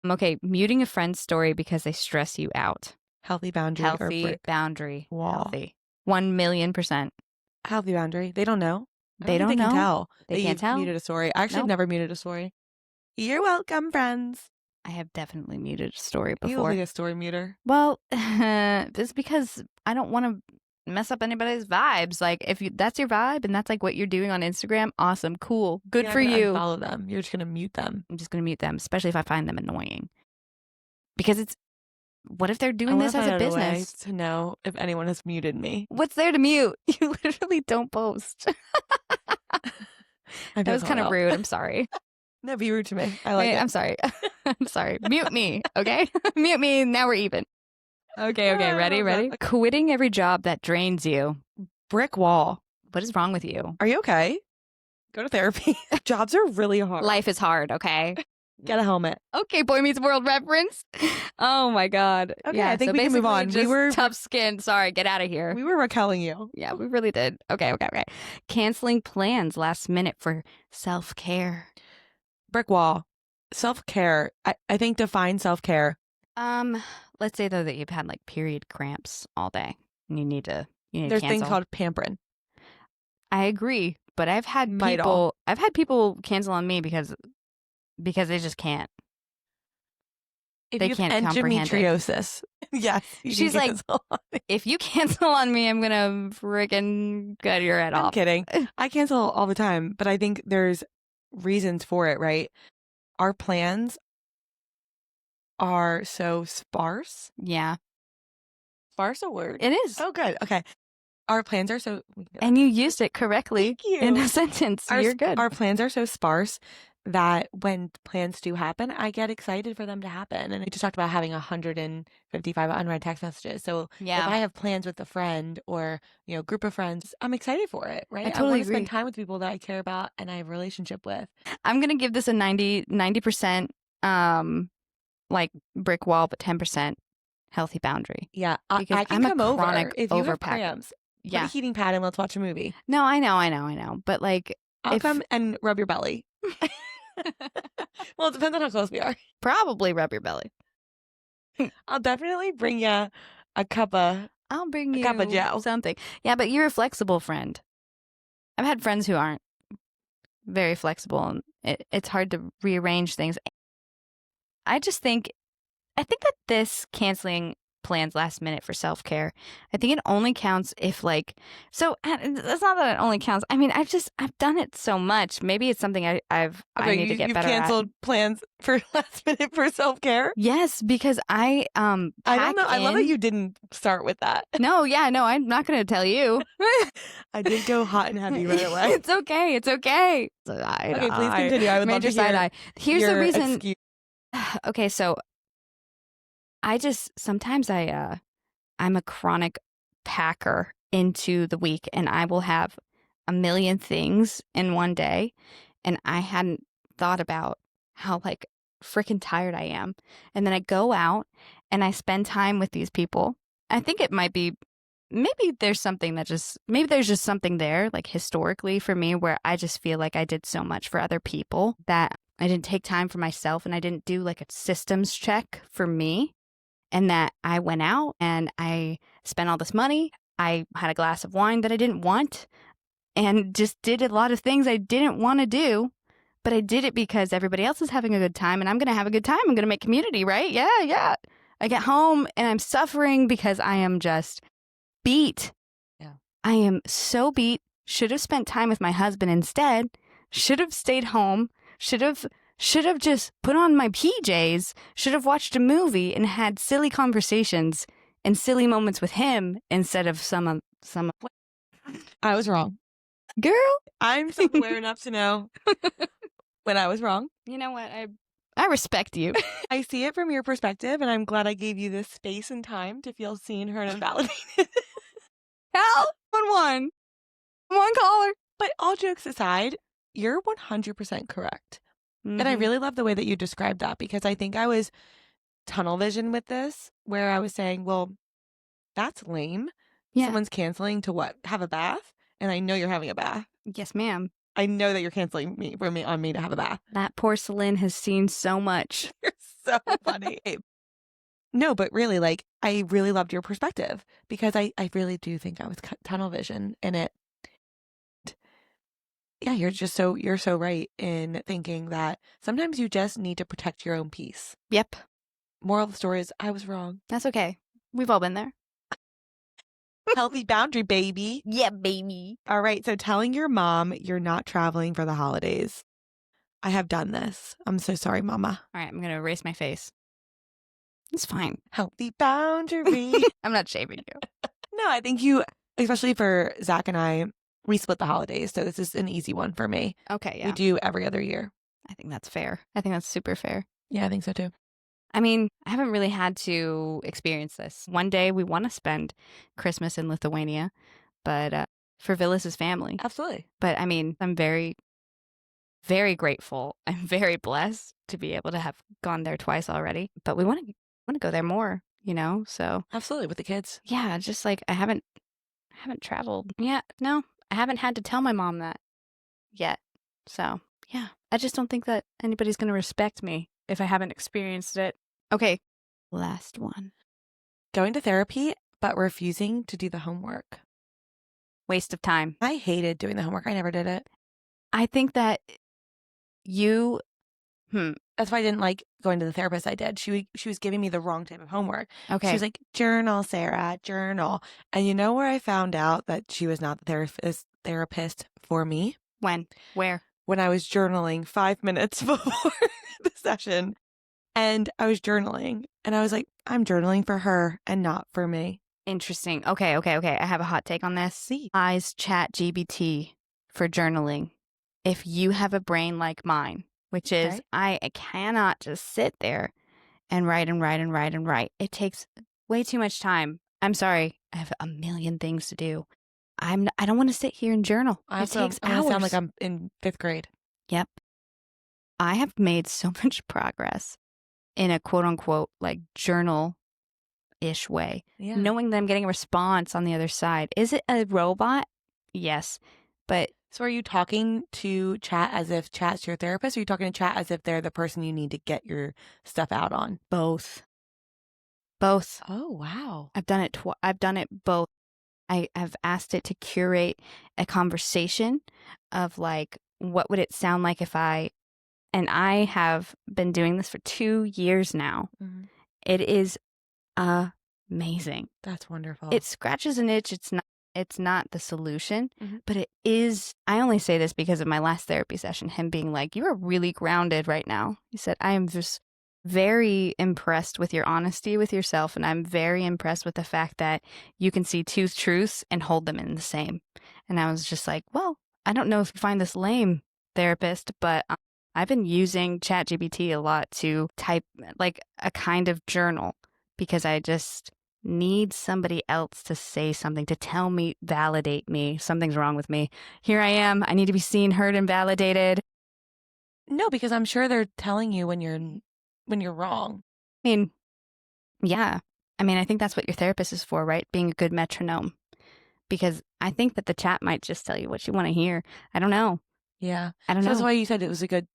Okay, muting a friend's story because they stress you out. Healthy boundary. Healthy boundary. Wall. Healthy. 1,000,000%. Healthy boundary. They don't know. They don't know. They can tell. They can't tell. Muted a story. I actually have never muted a story. You're welcome, friends. I have definitely muted a story before. You look like a story muter. Well, it's because I don't want to mess up anybody's vibes. Like, if that's your vibe and that's like what you're doing on Instagram, awesome, cool, good for you. Follow them. You're just gonna mute them. I'm just gonna mute them, especially if I find them annoying. Because what if they're doing this as a business? To know if anyone has muted me. What's there to mute? You literally don't post. That was kind of rude. I'm sorry. No, be rude to me. I like it. I'm sorry. I'm sorry. Mute me, okay? Mute me. Now we're even. Okay, I ready, love that. ready? Quitting every job that drains you. Brick wall. What is wrong with you? Are you okay? Go to therapy. Jobs are really hard. Life is hard, okay? Get a helmet. Okay, Boy Meets World reference. Oh my God. Okay, yeah, I think so we can move basically on. Just tough skin. Sorry, get out of here. We were Raqueling you. Yeah, we really did. Okay. Canceling plans last minute for self-care. Brick wall. Self-care. I think define self-care. Let's say though that you've had like period cramps all day and you need to There's a thing cancel. called pampering. I agree, but I've had Midol. people cancel on me because they just can't. If They you have can't comprehend it. endometriosis. Yes. She's like, if you cancel on me, I'm gonna freaking cut your head I'm off. kidding. I cancel all the time, but I think there's reasons for it, right? Our plans are so sparse. Yeah, Sparse a word? it is. Oh, good. Okay. Our plans are so... And you used it correctly Thank you. in a sentence. You're good. Our plans are so sparse that when plans do happen, I get excited for them to happen. And I just talked about having 155 unread text messages. So if I have plans with a friend or, group of friends, I'm excited for it, right? I totally want to agree. spend time with people that I care about and I have a relationship with. I'm going to give this a 90% like brick wall, but 10% healthy boundary. Yeah. Because I can I'm come a over chronic if you have overpacker. cramps. Yeah. Put a heating pad and let's watch a movie. No, I know. But like, I'll come and rub your belly. Well, it depends on how close we are. Probably rub your belly. I'll definitely bring you a cup of... I'll bring you cup of joe. something. Yeah, but you're a flexible friend. I've had friends who aren't very flexible, and it's hard to rearrange things. I think that this canceling plans last minute for self-care, I think it only counts if it's not that it only counts. I mean, I've done it so much. Maybe it's something I need to get better at. You've canceled plans for last minute for self-care? Yes, because I don't know. I love that you didn't start with that. No, I'm not going to tell you. I did go hot and heavy right away. It's okay. Okay, please continue. I would love to hear side eye. Here's the reason. Excuse. Okay, so sometimes I'm a chronic packer into the week, and I will have a million things in one day, and I hadn't thought about how freaking tired I am. And then I go out and I spend time with these people. I think it might be maybe there's just something there, like historically for me, where I just feel like I did so much for other people that I didn't take time for myself, and I didn't do like a systems check for me. And that I went out and I spent all this money. I had a glass of wine that I didn't want and just did a lot of things I didn't want to do. But I did it because everybody else is having a good time, and I'm going to have a good time. I'm going to make community, right? Yeah. I get home and I'm suffering because I am just beat. Yeah. I am so beat. Should have spent time with my husband instead. Should have stayed home. Should have just put on my PJs, should have watched a movie and had silly conversations and silly moments with him instead of some. I was wrong. Girl, I'm self-aware enough to know when I was wrong. You know what? I respect you. I see it from your perspective, and I'm glad I gave you this space and time to feel seen, heard, and validated. Hell, one caller. But all jokes aside, you're 100% correct. Mm-hmm. And I really love the way that you described that, because I think I was tunnel vision with this, where I was saying, well, that's lame. Yeah. Someone's canceling to what? Have a bath? And I know you're having a bath. Yes, ma'am. I know that you're canceling on me to have a bath. That porcelain has seen so much. You're so funny. No, but really, I really loved your perspective, because I really do think I was tunnel vision in it. Yeah, you're so right in thinking that sometimes you just need to protect your own peace. Yep. Moral of the story is I was wrong. That's okay. We've all been there. Healthy boundary, baby. Yeah, baby. All right. So telling your mom you're not traveling for the holidays. I have done this. I'm so sorry, Mama. All right, I'm going to erase my face. It's fine. Healthy boundary. I'm not shaving you. No, I think you, especially for Zach and I, we split the holidays. So this is an easy one for me. Okay, yeah. We do every other year. I think that's fair. I think that's super fair. Yeah, I think so too. I mean, I haven't really had to experience this. One day we want to spend Christmas in Lithuania, but for Villas's family. Absolutely. But I mean, I'm very, very grateful and very blessed to be able to have gone there twice already. But we want to go there more, you know? So Absolutely, with the kids. yeah, just like I haven't traveled. Yeah, no, I haven't had to tell my mom that yet. So yeah, I just don't think that anybody's going to respect me if I haven't experienced it. Okay, last one. Going to therapy, but refusing to do the homework. Waste of time. I hated doing the homework. I never did it. I think that you, That's why I didn't like going to the therapist. I did. She was giving me the wrong type of homework. okay. She was like, journal, Sarah, journal. And you know where I found out that she was not the therapist for me? When? Where? When I was journaling 5 minutes before the session. And I was journaling. And I was like, I'm journaling for her and not for me. Interesting. Okay. I have a hot take on this. See. Eyes ChatGPT for journaling. If you have a brain like mine, which is Okay. I cannot just sit there and write and write and write and write. It takes way too much time. I'm sorry. I have a million things to do. I don't want to sit here and journal. I It takes hours. I sound like I'm in 5th grade. Yep. I have made so much progress in a quote unquote like journal-ish way, Yeah. knowing that I'm getting a response on the other side. Is it a robot? Yes. But So are you talking to chat as if chat's your therapist, or are you talking to chat as if they're the person you need to get your stuff out on? both. Oh, wow. I've done it. I've done it both. I have asked it to curate a conversation of like, what would it sound like if and I have been doing this for 2 years now. Mm-hmm. It is amazing. That's wonderful. It scratches an itch. It's not the solution, Mhm. but it is. I only say this because of my last therapy session, him being like, you are really grounded right now. He said, I am just very impressed with your honesty with yourself. And I'm very impressed with the fact that you can see two truths and hold them in the same. And I was just like, well, I don't know if you find this lame, therapist, but I've been using ChatGPT a lot to type like a kind of journal because I just need somebody else to say something, to tell me, validate me. Something's wrong with me. Here I am. I need to be seen, heard, and validated. No, because I'm sure they're telling you when you're wrong. I mean, yeah. I mean, I think that's what your therapist is for, right? Being a good metronome. Because I think that the chat might just tell you what you want to hear. I don't know. Yeah. I don't So know. that's why you said it's a good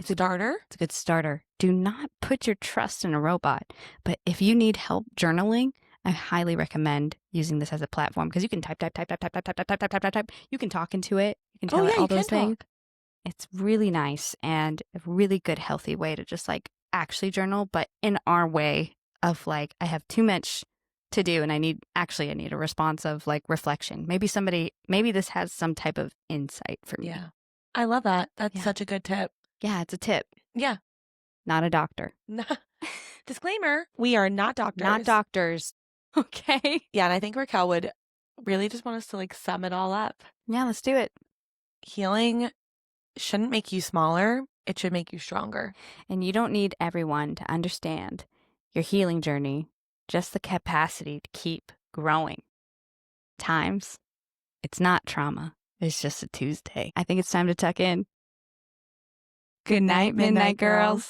starter. It's a good starter. Do not put your trust in a robot. But if you need help journaling, I highly recommend using this as a platform because you can type. You can talk into it. You can tell it all those things. It's really nice and a really good, healthy way to just like actually journal, but in our way of like, I have too much to do and I need a response of like reflection. Maybe this has some type of insight for me. Yeah. I love that. That's Yeah. such a good tip. Yeah, it's a tip. Yeah. Not a doctor. Disclaimer, we are not doctors. Not doctors. Okay. Yeah, and I think Raquel would really just want us to like sum it all up. Yeah, let's do it. Healing shouldn't make you smaller. It should make you stronger. And you don't need everyone to understand your healing journey, just the capacity to keep growing. Times, it's not trauma. It's just a Tuesday. I think it's time to tuck in. Good night, Midnight Girls.